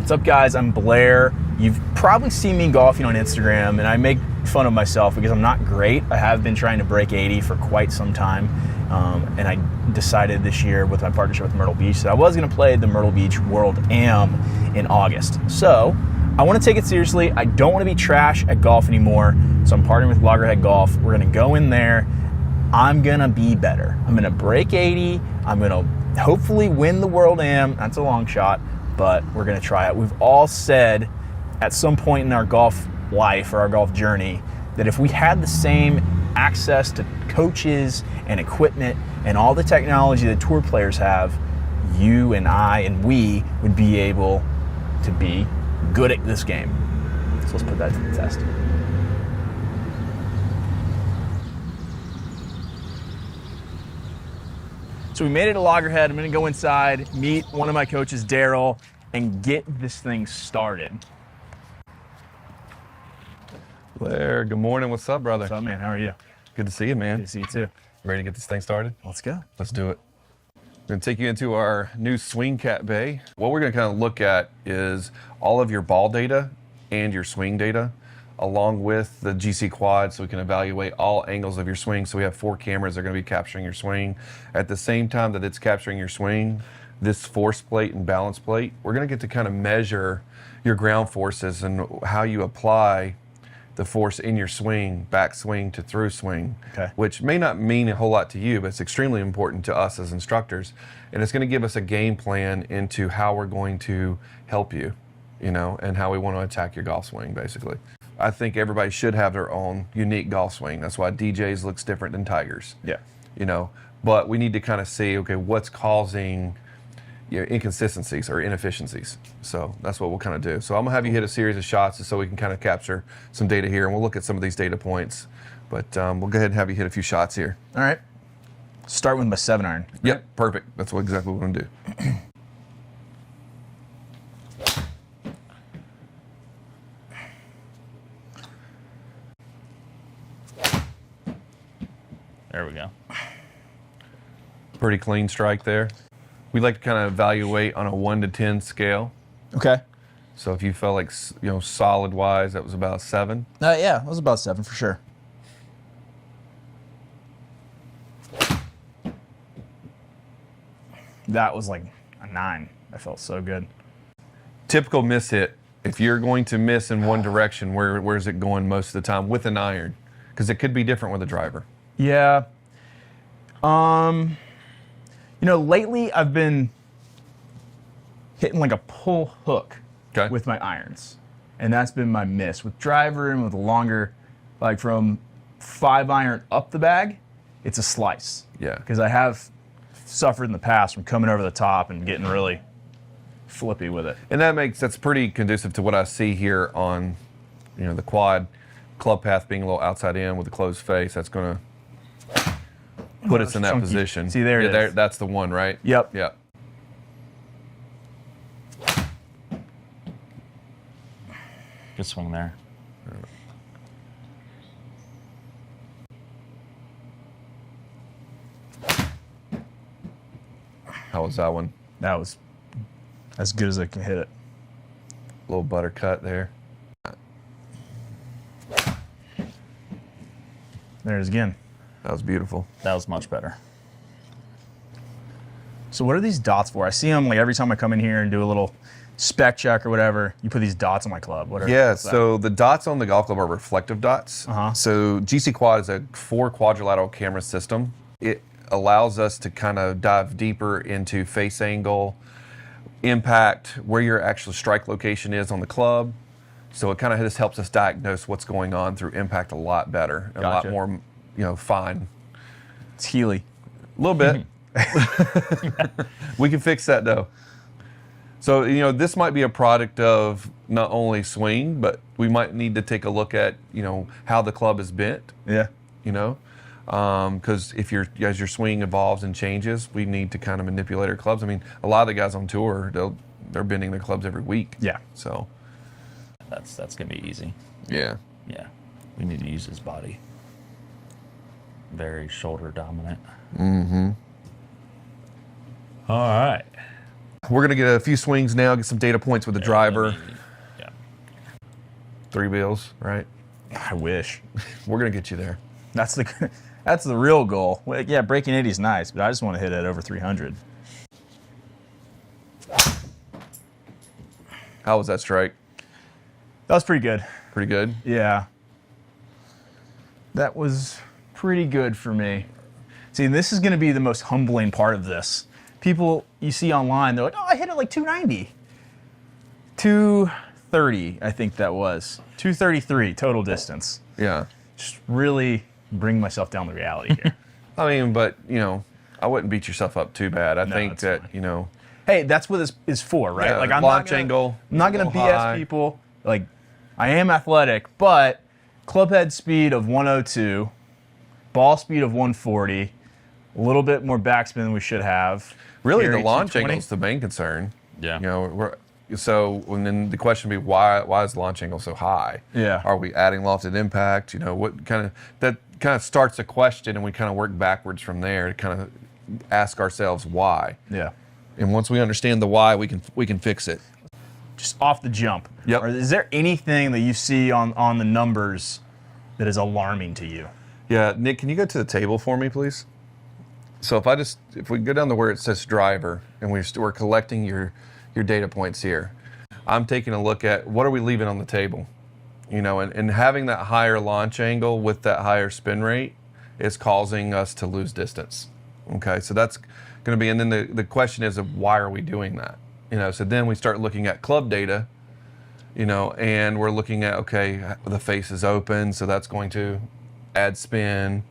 What's up, guys? I'm Blair. You've probably seen me golfing on Instagram, and I make fun of myself because I'm not great. I have been trying to break 80 for quite some time, and I decided this year with my partnership with Myrtle Beach that I was going to play the Myrtle Beach World Am in August. So I want to take it seriously. I don't want to be trash at golf anymore, so I'm partnering with Loggerhead Golf. We're going to go in there. I'm going to be better. I'm going to break 80. I'm going to hopefully win the World Am. That's a long shot, but we're going to try it. We've all said at some point in our golf life or our golf journey that if we had the same access to coaches and equipment and all the technology that tour players have, you and I and we would be able to be good at this game. So let's put that to the test. So we made it to Loggerhead. I'm gonna go inside, meet one of my coaches, Daryl, and get this thing started. Blair, good morning. What's up, brother? What's up, man? How are you? Good to see you, man. Good to see you too. Ready to get this thing started? Let's go. Let's do it. I'm going to take you into our new swing cat bay. What we're going to kind of look at is all of your ball data and your swing data, along with the GC quad, so we can evaluate all angles of your swing. So we have 4 cameras that are going to be capturing your swing. At the same time that it's capturing your swing, this force plate and balance plate, we're going to get to kind of measure your ground forces and how you apply the force in your swing, back swing to through swing, okay, which may not mean a whole lot to you, but it's extremely important to us as instructors. And it's going to give us a game plan into how we're going to help you, you know, and how we want to attack your golf swing, basically. I think everybody should have their own unique golf swing. That's why DJ's looks different than Tiger's. Yeah. You know, but we need to kind of see, okay, what's causing inconsistencies or inefficiencies. So that's what we'll kind of do. So I'm gonna have you hit a series of shots just so we can kind of capture some data here, and we'll look at some of these data points. But we'll go ahead and have you hit a few shots here. All right. Start with my 7-iron. Yep, perfect. That's exactly what we're gonna do. There we go. Pretty clean strike there. We like to kind of evaluate on a 1 to 10 scale. Okay. So if you felt like, you know, solid wise, that was about 7. Yeah, it was about 7 for sure. That was like a 9. I felt so good. Typical miss hit. If you're going to miss in one direction, where's it going most of the time with an iron? Because it could be different with a driver. Yeah. You know, lately I've been hitting like a pull hook with my irons. And that's been my miss. With driver and with longer, like from 5-iron up the bag, it's a slice. Yeah. Because I have suffered in the past from coming over the top and getting really flippy with it. And that's pretty conducive to what I see here on, you know, the quad club path being a little outside in with a closed face. That's going to put us in that position. See, there it is. That's the one, right? Yep. Yep. Good swing there. How was that one? That was as good as I can hit it. Little butter cut there. There it is again. That was beautiful. That was much better. So what are these dots for? I see them like every time I come in here and do a little spec check or whatever. You put these dots on my club. So the dots on the golf club are reflective dots. So GC Quad is a 4 quadrilateral camera system. It allows us to kind of dive deeper into face angle, impact, where your actual strike location is on the club. So it kind of just helps us diagnose what's going on through impact a lot better, and a lot more, you know, fine. It's Healy. A little bit. We can fix that though. So, you know, this might be a product of not only swing, but we might need to take a look at, you know, how the club is bent. Yeah. You know, because as your swing evolves and changes, we need to kind of manipulate our clubs. I mean, a lot of the guys on tour, they're bending their clubs every week. Yeah. So that's gonna be easy. Yeah. Yeah. We need to use his body. Very shoulder dominant. Mm-hmm. All right. We're going to get a few swings now, get some data points with the driver. Yeah. 3 bills, right? I wish. We're going to get you there. That's the real goal. Well, yeah, breaking 80 is nice, but I just want to hit it over 300. How was that strike? That was pretty good. Pretty good? Yeah. That was pretty good for me. See, this is going to be the most humbling part of this. People you see online, they're like, oh, I hit it like 290. 230, I think that was. 233 total distance. Yeah. Just really bring myself down to reality here. I mean, but, I wouldn't beat yourself up too bad. I think it's that, fine. Hey, that's what this is for, right? Yeah, Like I'm launch angle, I'm not gonna a little BS high. people. Like, I am athletic, but club head speed of 102, ball speed of 140, a little bit more backspin than we should have. Really, Carry the launch 220. angle is the main concern. Yeah. And then the question would be, why is the launch angle so high? Yeah. Are we adding lofted impact? What that kind of starts a question, and we kind of work backwards from there to kind of ask ourselves why. Yeah. And once we understand the why, we can fix it. Just off the jump. Yep. Or is there anything that you see on the numbers that is alarming to you? Yeah, Nick, can you go to the table for me, please? So if we go down to where it says driver, and we're collecting your data points here, I'm taking a look at what are we leaving on the table, and having that higher launch angle with that higher spin rate is causing us to lose distance. Okay, so that's going to be, and then the question is of why are we doing that? So then we start looking at club data, and we're looking at, okay, the face is open, so that's going to add spin,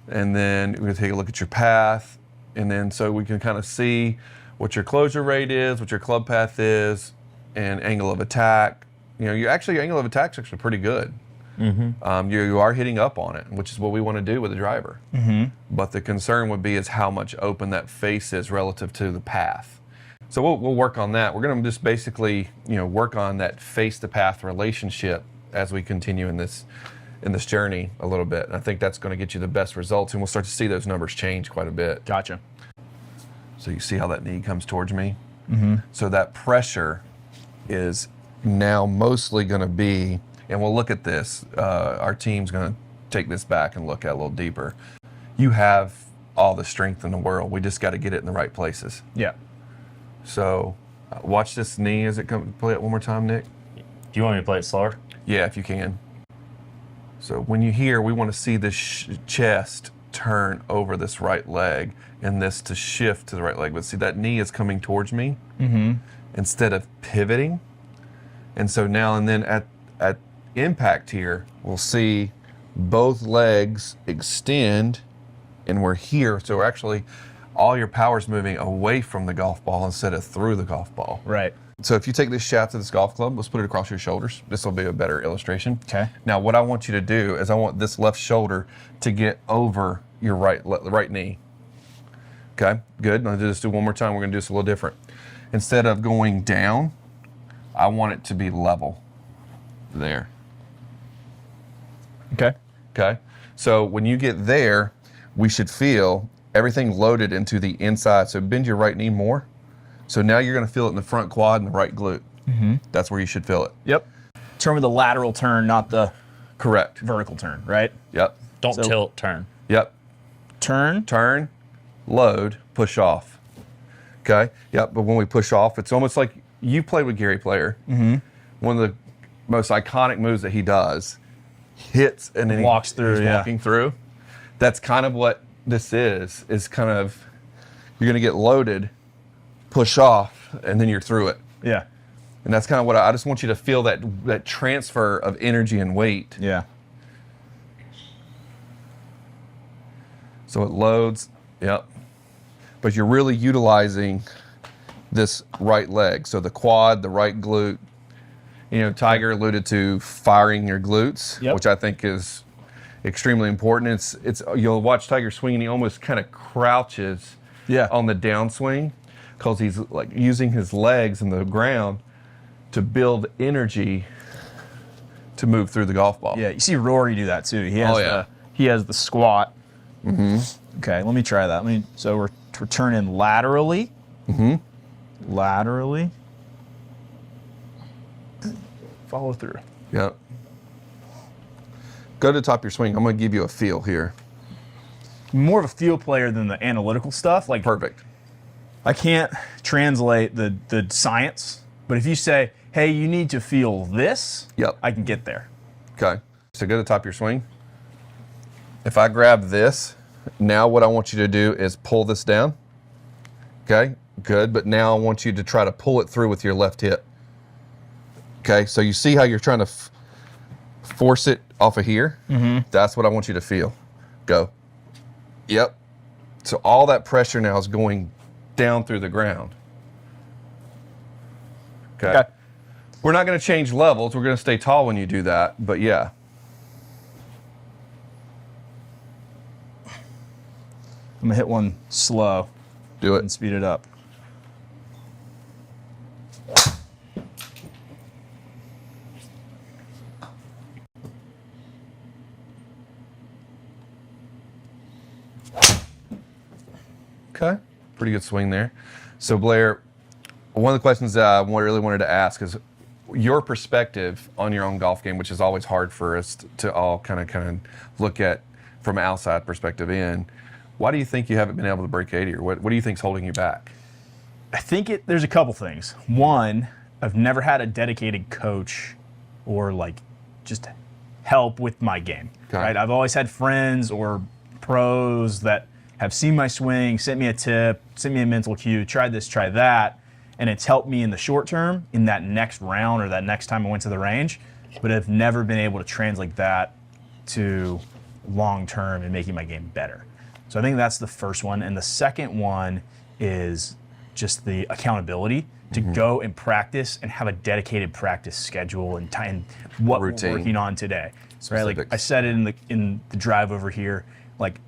and then we're going to take a look at your path, and then so we can kind of see what your closure rate is, what your club path is, and angle of attack. Your angle of attack is actually pretty good. Mm-hmm. You are hitting up on it, which is what we want to do with the driver. Mm-hmm. But the concern would be is how much open that face is relative to the path. So we'll work on that. We're going to just basically work on that face to path relationship as we continue in this journey a little bit. And I think that's going to get you the best results, and we'll start to see those numbers change quite a bit. Gotcha. So you see how that knee comes towards me? Mm-hmm. So that pressure is now mostly going to be, and we'll look at this, our team's going to take this back and look at a little deeper. You have all the strength in the world. We just got to get it in the right places. Yeah. So watch this knee as it comes. Play it one more time, Nick. Do you want me to play it slower? Yeah, if you can. So when you hear, we want to see this chest turn over this right leg and this to shift to the right leg. But see, that knee is coming towards me instead of pivoting. And so now and then at impact here, we'll see both legs extend, and we're here. So we're actually, all your power's moving away from the golf ball instead of through the golf ball. Right. So if you take this shaft of this golf club, let's put it across your shoulders. This will be a better illustration. Okay. Now what I want you to do is I want this left shoulder to get over your right knee. Okay, good. I'll just do one more time. We're going to do this a little different. Instead of going down, I want it to be level there. Okay. Okay. So when you get there, we should feel everything loaded into the inside. So bend your right knee more. So now you're going to feel it in the front quad and the right glute. Mm-hmm. That's where you should feel it. Yep. Turn with the lateral turn, not the Correct. vertical turn, right? Yep. Don't So- tilt, turn. Yep. Turn. Load, push off. Okay? Yep. But when we push off, it's almost like you played with Gary Player. Mm-hmm. One of the most iconic moves that he does, hits and then Walks through, he's yeah. walking through. That's kind of what this is kind of, you're going to get loaded, push off, and then you're through it. Yeah. And that's kind of what I just want you to feel, that transfer of energy and weight. Yeah. So it loads, yep. But you're really utilizing this right leg. So the quad, the right glute. Tiger alluded to firing your glutes, Yep. which I think is extremely important. It's you'll watch Tiger swing and he almost kind of crouches on the downswing because he's like using his legs in the ground to build energy to move through the golf ball. Yeah. You see Rory do that too. He has yeah. the squat. Mm-hmm. Okay. Let me try that. So we're turning laterally. Mm-hmm. laterally. Follow through. Yep. Go to the top of your swing. I'm going to give you a feel here. More of a feel player than the analytical stuff. Like, Perfect. I can't translate the science, but if you say, hey, you need to feel this, Yep. I can get there. Okay. So go to the top of your swing. If I grab this, now what I want you to do is pull this down. Okay, good. But now I want you to try to pull it through with your left hip. Okay, so you see how you're trying to force it off of here? Mm-hmm. That's what I want you to feel. Go. Yep. So all that pressure now is going down through the ground. Okay. We're not going to change levels. We're going to stay tall when you do that, but yeah. I'm gonna hit one slow. Do it. And speed it up. Okay, pretty good swing there. So Blair, one of the questions that I really wanted to ask is your perspective on your own golf game, which is always hard for us to all kind of look at from an outside perspective in. Why do you think you haven't been able to break 80, or what do you think's holding you back? I think there's a couple things. One, I've never had a dedicated coach or like just help with my game. Okay. Right? I've always had friends or pros that have seen my swing, sent me a tip, sent me a mental cue, try this, try that, and it's helped me in the short term in that next round or that next time I went to the range, but I've never been able to translate that to long term and making my game better. So I think that's the first one. And the second one is just the accountability to go and practice and have a dedicated practice schedule and time, what Routine. we're working on today. Right? Like Specifics. I said it in the drive over here, like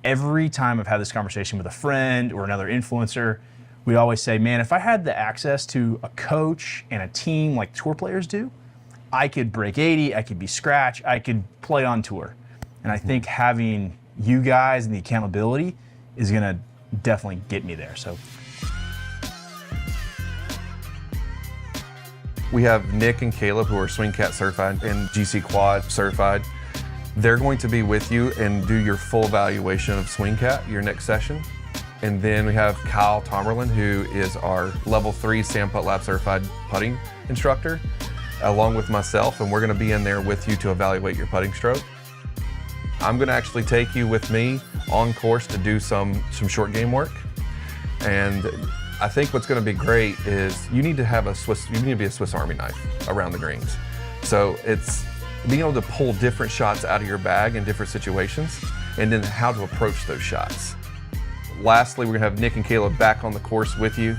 every time I've had this conversation with a friend or another influencer, we always say, man, if I had the access to a coach and a team like tour players do, I could break 80, I could be scratch, I could play on tour. And I think having you guys and the accountability is going to definitely get me there. So we have Nick and Caleb, who are Swing Cat certified and GC Quad certified. They're going to be with you and do your full evaluation of Swing Cat, your next session. And then we have Kyle Tomerlin, who is our level 3 Sam Putt Lab certified putting instructor, along with myself, and we're going to be in there with you to evaluate your putting stroke. I'm going to actually take you with me on course to do some short game work. And I think what's going to be great is you need to be a Swiss Army knife around the greens. So it's being able to pull different shots out of your bag in different situations, and then how to approach those shots. Lastly, we're going to have Nick and Caleb back on the course with you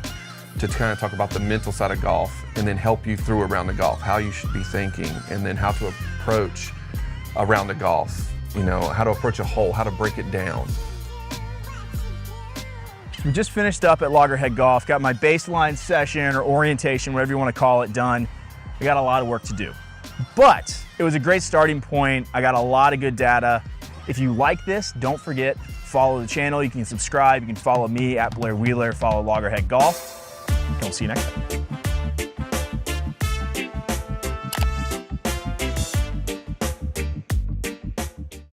to kind of talk about the mental side of golf, and then help you through around the golf, how you should be thinking, and then how to approach around the golf. You know, how to approach a hole, how to break it down. we just finished up at Loggerhead Golf, got my baseline session or orientation, whatever you want to call it, done. I got a lot of work to do, but it was a great starting point. I got a lot of good data. If you like this, don't forget, follow the channel. You can subscribe. You can follow me at Blair Wheeler, follow Loggerhead Golf. We'll see you next time.